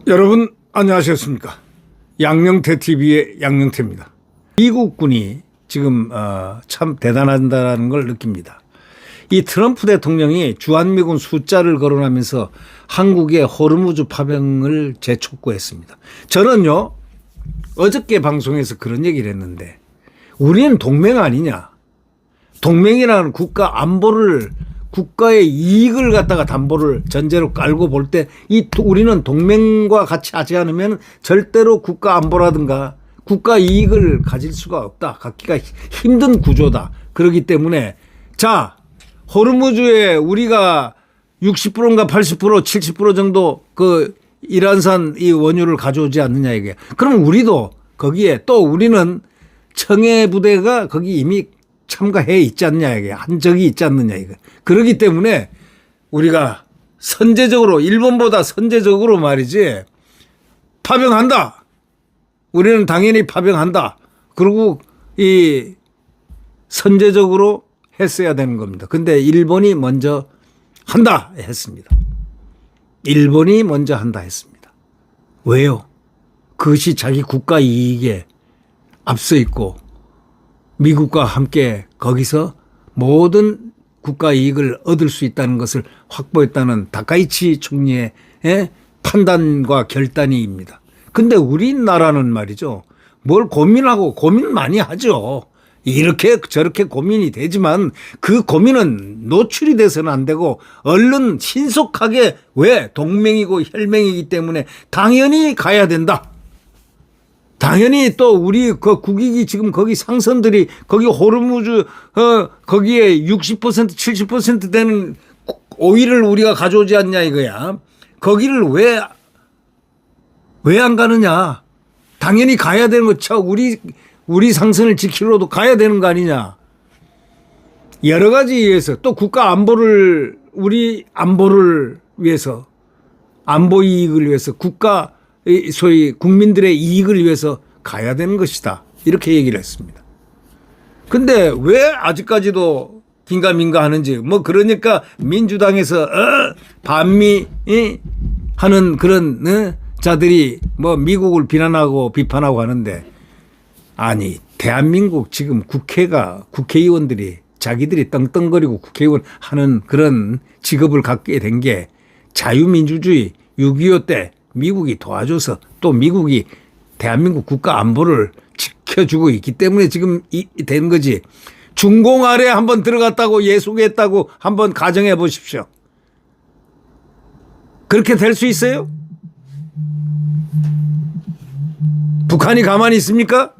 여러분 안녕하셨습니까? 양영태 TV의 양영태입니다. 미국군이 지금 참 대단하다는 걸 느낍니다. 이 트럼프 대통령이 주한미군 숫자를 거론하면서 한국의 호르무즈 파병을 재촉구했습니다. 저는요 어저께 방송에서 그런 얘기를 했는데 우리는 동맹 아니냐. 동맹이라는 국가 안보를 국가의 이익을 갖다가 담보를 전제로 깔고 볼 때 우리는 동맹과 같이 하지 않으면 절대로 국가 안보라든가 국가 이익을 가질 수가 없다. 갖기가 힘든 구조다. 그렇기 때문에 자 호르무즈에 우리가 60%인가 80% 70% 정도 그 이란산 이 원유를 가져오지 않느냐 이게. 그럼 우리도 거기에 또 우리는 청해 부대가 거기 이미 참가해 있지 않냐 이게 한 적이 있지 않느냐 이거. 그렇기 때문에 우리가 선제적으로 일본보다 선제적으로 말이지 파병한다. 우리는 당연히 파병한다. 그리고 이 선제적으로 했어야 되는 겁니다. 근데 일본이 먼저 한다 했습니다. 일본이 먼저 한다 했습니다. 왜요? 그것이 자기 국가 이익에 앞서 있고 미국과 함께 거기서 모든 국가 이익을 얻을 수 있다는 것을 확보했다는 다카이치 총리의 판단과 결단입니다. 근데 우리나라는 말이죠. 뭘 고민하고 고민 많이 하죠. 이렇게 저렇게 고민이 되지만 그 고민은 노출이 돼서는 안 되고 얼른 신속하게 왜 동맹이고 혈맹이기 때문에 당연히 가야 된다. 당연히 또 우리 그 국익이 지금 거기 상선들이 거기 호르무즈 거기에 60% 70% 되는 오일을 우리가 가져오지 않냐 이거야. 거기를 왜 안 가느냐. 당연히 가야 되는 거죠. 우리 상선을 지키러도 가야 되는 거 아니냐. 여러 가지 이유에서 또 국가 안보를 우리 안보를 위해서 안보 이익을 위해서 국가 소위 국민들의 이익을 위해서 가야 되는 것이다. 이렇게 얘기를 했습니다. 근데 왜 아직까지도 긴가민가 하는지 뭐 그러니까 민주당에서 반미 하는 그런 자들이 뭐 미국을 비난하고 비판하고 하는데 아니 대한민국 지금 국회의원들이 자기들이 떵떵거리고 국회의원 하는 그런 직업을 갖게 된 게 자유민주주의 6.25 때 미국이 도와줘서 또 미국이 대한민국 국가 안보를 지켜주고 있기 때문에 지금 된 거지. 중공 아래 한번 들어갔다고 예속했다고 한번 가정해 보십시오. 그렇게 될 수 있어요? 북한이 가만히 있습니까?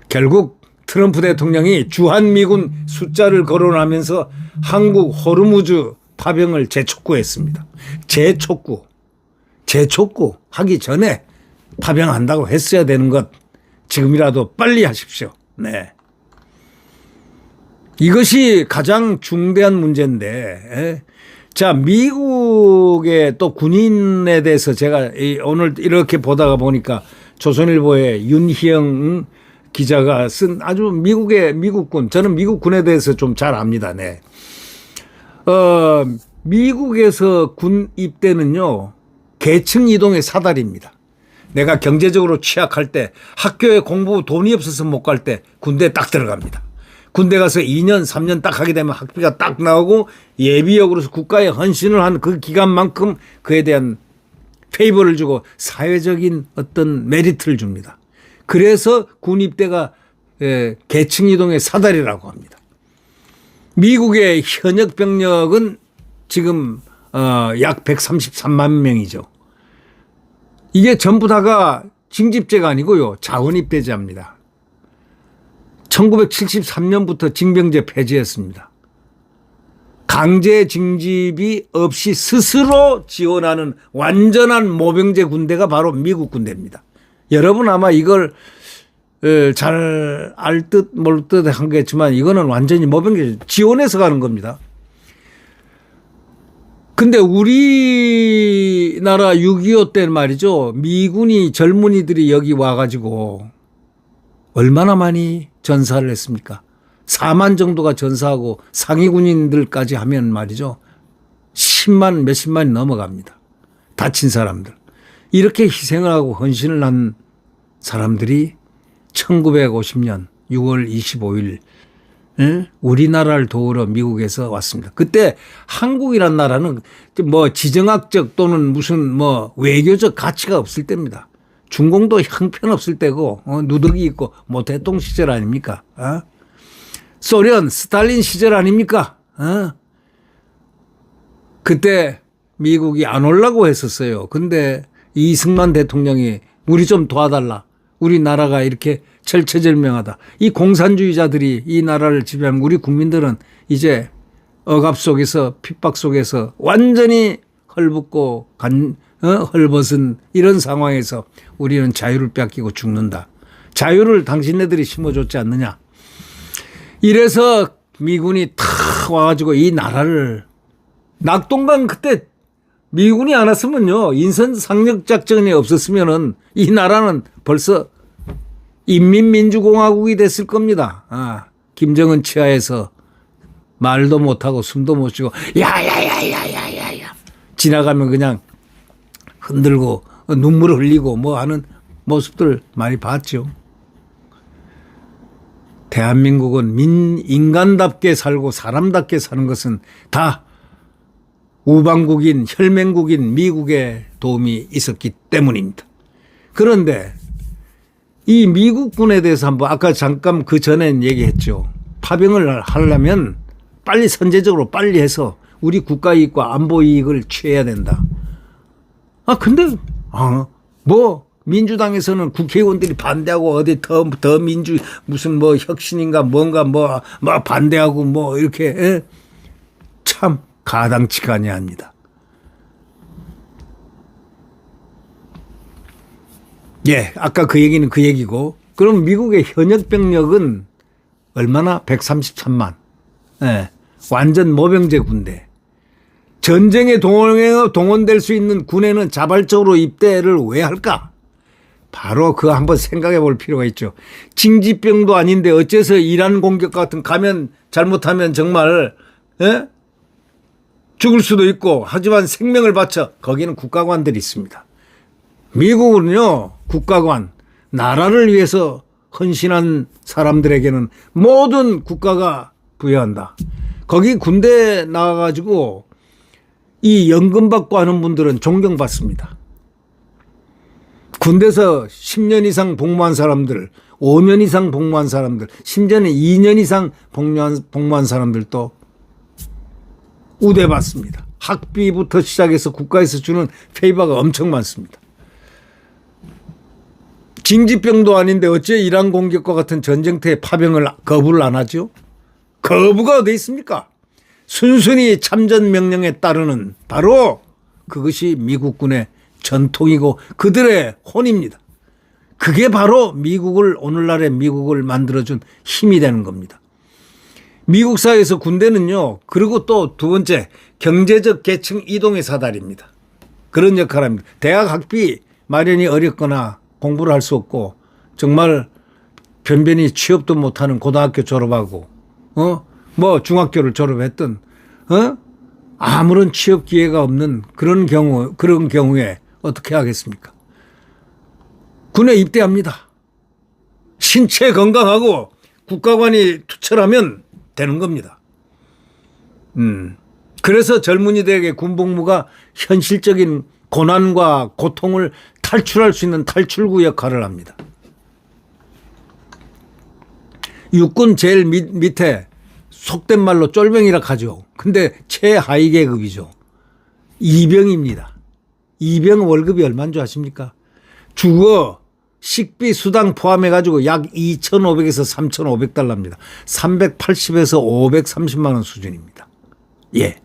결국 트럼프 대통령이 주한미군 숫자를 거론하면서 한국 호르무즈 파병을 재촉구했습니다. 재촉구 하기 전에 파병한다고 했어야 되는 것 지금이라도 빨리 하십시오. 네. 이것이 가장 중대한 문제인데 자 미국의 또 군인에 대해서 제가 오늘 이렇게 보다가 보니까 조선일보의 윤희영 기자가 쓴 아주 미국군 저는 미국군에 대해서 좀 잘 압니다. 네. 미국에서 군 입대는요 계층 이동의 사다리입니다. 내가 경제적으로 취약할 때 학교에 공부 돈이 없어서 못 갈 때 군대에 딱 들어갑니다. 군대 가서 2년 3년 딱 하게 되면 학비가 딱 나오고 예비역으로서 국가에 헌신을 한 그 기간만큼 그에 대한 페이버를 주고 사회적인 어떤 메리트를 줍니다. 그래서 군 입대가 계층 이동의 사다리라고 합니다. 미국의 현역 병력은 지금 약 133만 명이죠. 이게 전부 다가 징집제가 아니고요. 자원입대제입니다. 1973년부터 징병제 폐지했습니다. 강제 징집이 없이 스스로 지원하는 완전한 모병제 군대가 바로 미국 군대입니다. 여러분 아마 이걸 잘 알 듯 모를 듯 한 거겠지만 이거는 완전히 모병제 지원해서 가는 겁니다. 근데 우리나라 6.25 때 말이죠. 미군이 젊은이들이 여기 와가지고 얼마나 많이 전사를 했습니까? 4만 정도가 전사하고 상위 군인들까지 하면 말이죠. 10만 몇십만이 넘어갑니다. 다친 사람들. 이렇게 희생을 하고 헌신을 한 사람들이 1950년 6월 25일 우리나라를 도우러 미국에서 왔습니다. 그때 한국이란 나라는 뭐 지정학적 또는 무슨 뭐 외교적 가치가 없을 때입니다. 중공도 형편없을 때고 누더기 있고 모태동 시절 아닙니까? 소련 스탈린 시절 아닙니까? 그때 미국이 안 오려고 했었어요. 근데 이승만 대통령이 우리 좀 도와달라. 우리나라가 이렇게 절체절명하다. 이 공산주의자들이 이 나라를 지배하면 우리 국민들은 이제 억압 속에서 핍박 속에서 완전히 헐벗고 헐벗은 이런 상황에서 우리는 자유를 뺏기고 죽는다. 자유를 당신네들이 심어줬지 않느냐. 이래서 미군이 탁 와가지고 이 나라를 낙동강 그때 미군이 안 왔으면요. 인선 상륙작전이 없었으면은 이 나라는 벌써 인민민주공화국이 됐을 겁니다. 김정은 치하에서 말도 못하고 숨도 못 쉬고 야야야야야야야 지나가면 그냥 흔들고 눈물 흘리고 뭐 하는 모습들 많이 봤죠. 대한민국은 인간답게 살고 사람답게 사는 것은 다 우방국인 혈맹국인 미국의 도움이 있었기 때문입니다. 그런데 이 미국군에 대해서 한번 아까 잠깐 그 전엔 얘기했죠. 파병을 하려면 빨리 선제적으로 빨리 해서 우리 국가 이익과 안보 이익을 취해야 된다. 근데 뭐 민주당에서는 국회의원들이 반대하고 어디 더 민주 무슨 뭐 혁신인가 뭔가 뭐 반대하고 뭐 이렇게 참 가당치가 아니합니다. 예, 아까 그 얘기는 그 얘기고. 그럼 미국의 현역 병력은 얼마나? 133만. 예, 완전 모병제 군대. 전쟁에 동원될 수 있는 군에는 자발적으로 입대를 왜 할까? 바로 그거 한번 생각해 볼 필요가 있죠. 징집병도 아닌데 어째서 이란 공격 같은 가면 잘못하면 정말 죽을 수도 있고 하지만 생명을 바쳐 거기는 국가관들이 있습니다. 미국은요 국가관 나라를 위해서 헌신한 사람들에게는 모든 국가가 부여한다. 거기 군대 나가가지고 이 연금 받고 하는 분들은 존경받습니다. 군대에서 10년 이상 복무한 사람들, 5년 이상 복무한 사람들, 심지어는 2년 이상 복무한 사람들도 우대받습니다. 학비부터 시작해서 국가에서 주는 페이버가 엄청 많습니다. 징집병도 아닌데 어째 이란 공격과 같은 전쟁터에 파병을 거부를 안 하죠? 거부가 어디 있습니까? 순순히 참전 명령에 따르는 바로 그것이 미국군의 전통이고 그들의 혼입니다. 그게 바로 오늘날의 미국을 만들어준 힘이 되는 겁니다. 미국 사회에서 군대는요. 그리고 또 두 번째 경제적 계층 이동의 사다리입니다. 그런 역할을 합니다. 대학 학비 마련이 어렵거나 공부를 할 수 없고 정말 변변히 취업도 못하는 고등학교 졸업하고 뭐 중학교를 졸업했던 아무런 취업 기회가 없는 그런 경우에 어떻게 하겠습니까? 군에 입대합니다. 신체 건강하고 국가관이 투철하면 되는 겁니다. 그래서 젊은이들에게 군복무가 현실적인 고난과 고통을 탈출할 수 있는 탈출구 역할을 합니다. 육군 제일 밑에 속된 말로 쫄병이라 하죠. 근데 최하위 계급이죠. 이병입니다. 이병 월급이 얼마인 줄 아십니까? 주거, 식비, 수당 포함해가지고 약 2,500에서 3,500달러입니다. 380에서 530만 원 수준입니다. 예.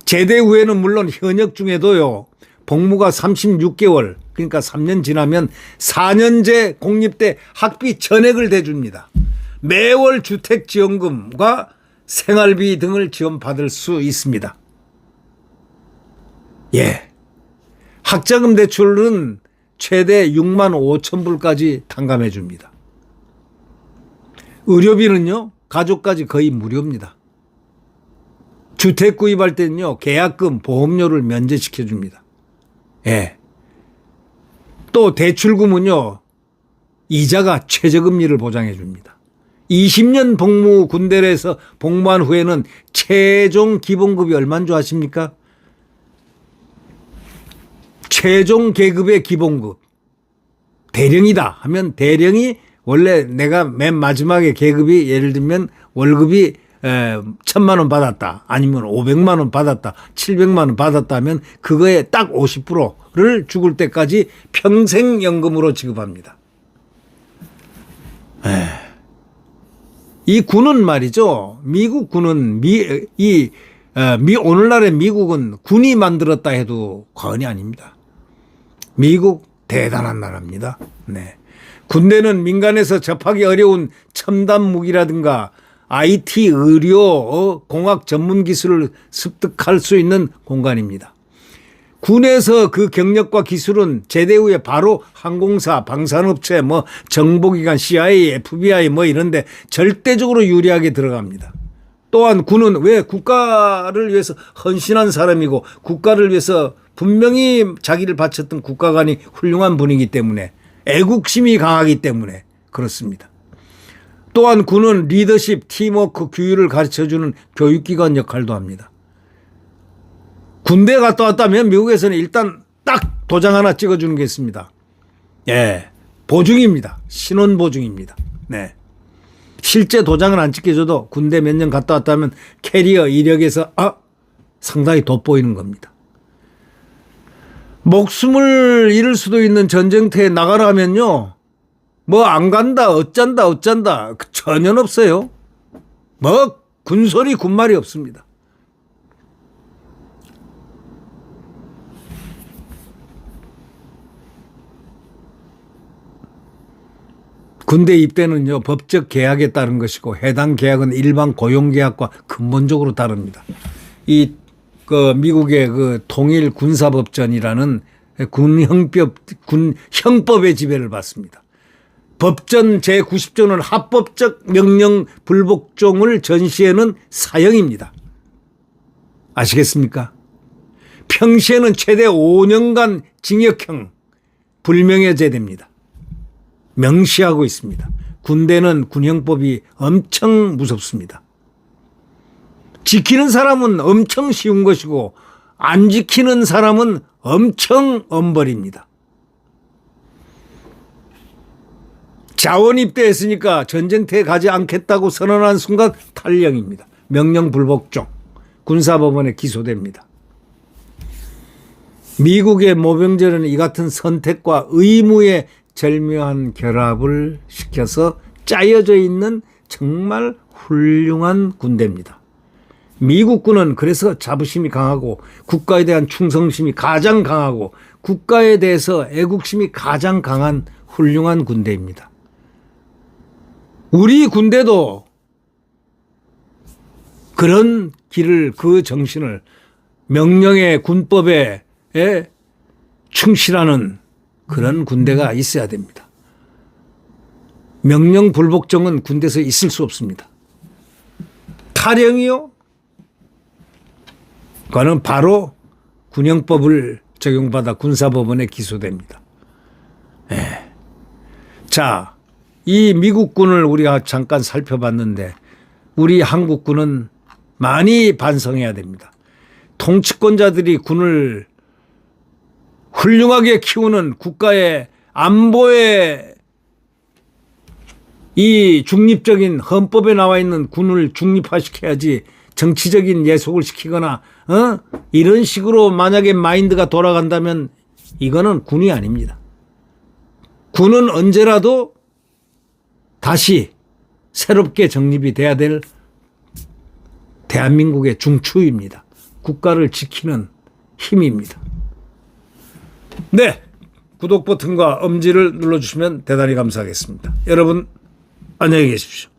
제대 후에는 물론 현역 중에도요. 복무가 36개월 그러니까 3년 지나면 4년제 공립대 학비 전액을 대줍니다. 매월 주택지원금과 생활비 등을 지원받을 수 있습니다. 예. 학자금 대출은 최대 6만 5천 불까지 탕감해 줍니다. 의료비는요, 가족까지 거의 무료입니다. 주택 구입할 때는요, 계약금, 보험료를 면제시켜 줍니다. 예. 또 대출금은요, 이자가 최저금리를 보장해 줍니다. 20년 복무 군대를 해서 복무한 후에는 최종 기본급이 얼마인 줄 아십니까? 최종 계급의 기본급. 대령이다 하면 대령이 원래 내가 맨 마지막에 계급이 예를 들면 월급이 1,000만 원 받았다. 아니면 500만 원 받았다. 700만 원 받았다 하면 그거에 딱 50%를 죽을 때까지 평생연금으로 지급합니다. 이 군은 말이죠. 미국 군은 오늘날의 미국은 군이 만들었다 해도 과언이 아닙니다. 미국 대단한 나라입니다. 네. 군대는 민간에서 접하기 어려운 첨단 무기라든가 IT, 의료, 공학 전문 기술을 습득할 수 있는 공간입니다. 군에서 그 경력과 기술은 제대 후에 바로 항공사, 방산업체, 정보기관, CIA, FBI 이런데 절대적으로 유리하게 들어갑니다. 또한 군은 왜 국가를 위해서 헌신한 사람이고 국가를 위해서 분명히 자기를 바쳤던 국가관이 훌륭한 분이기 때문에 애국심이 강하기 때문에 그렇습니다. 또한 군은 리더십, 팀워크, 규율을 가르쳐주는 교육기관 역할도 합니다. 군대 갔다 왔다면 미국에서는 일단 딱 도장 하나 찍어주는 게 있습니다. 예, 보증입니다. 신원 보증입니다. 네. 실제 도장은 안 찍혀줘도 군대 몇 년 갔다 왔다면 캐리어 이력에서 상당히 돋보이는 겁니다. 목숨을 잃을 수도 있는 전쟁터에 나가라 하면요. 안 간다, 어쩐다. 전혀 없어요. 군소리, 군말이 없습니다. 군대 입대는요, 법적 계약에 따른 것이고 해당 계약은 일반 고용계약과 근본적으로 다릅니다. 미국의 통일 군사법전이라는 군 형법의 지배를 받습니다. 법전 제90조는 합법적 명령 불복종을 전시에는 사형입니다. 아시겠습니까? 평시에는 최대 5년간 징역형 불명예제됩니다. 명시하고 있습니다. 군대는 군형법이 엄청 무섭습니다. 지키는 사람은 엄청 쉬운 것이고 안 지키는 사람은 엄청 엄벌입니다. 자원 입대했으니까 전쟁터에 가지 않겠다고 선언한 순간 탈령입니다. 명령 불복종. 군사법원에 기소됩니다. 미국의 모병제는 이 같은 선택과 의무의 절묘한 결합을 시켜서 짜여져 있는 정말 훌륭한 군대입니다. 미국군은 그래서 자부심이 강하고 국가에 대한 충성심이 가장 강하고 국가에 대해서 애국심이 가장 강한 훌륭한 군대입니다. 우리 군대도 그런 길을, 그 정신을 명령의 군법에 충실하는 그런 군대가 있어야 됩니다. 명령 불복종은 군대에서 있을 수 없습니다. 탈영이요? 그거는 바로 군형법을 적용받아 군사법원에 기소됩니다. 자, 이 미국군을 우리가 잠깐 살펴봤는데 우리 한국군은 많이 반성해야 됩니다. 통치권자들이 군을 훌륭하게 키우는 국가의 안보의 이 중립적인 헌법에 나와 있는 군을 중립화시켜야지 정치적인 예속을 시키거나 이런 식으로 만약에 마인드가 돌아간다면 이거는 군이 아닙니다. 군은 언제라도 다시 새롭게 정립이 돼야 될 대한민국의 중추입니다. 국가를 지키는 힘입니다. 네, 구독 버튼과 엄지를 눌러주시면 대단히 감사하겠습니다. 여러분 안녕히 계십시오.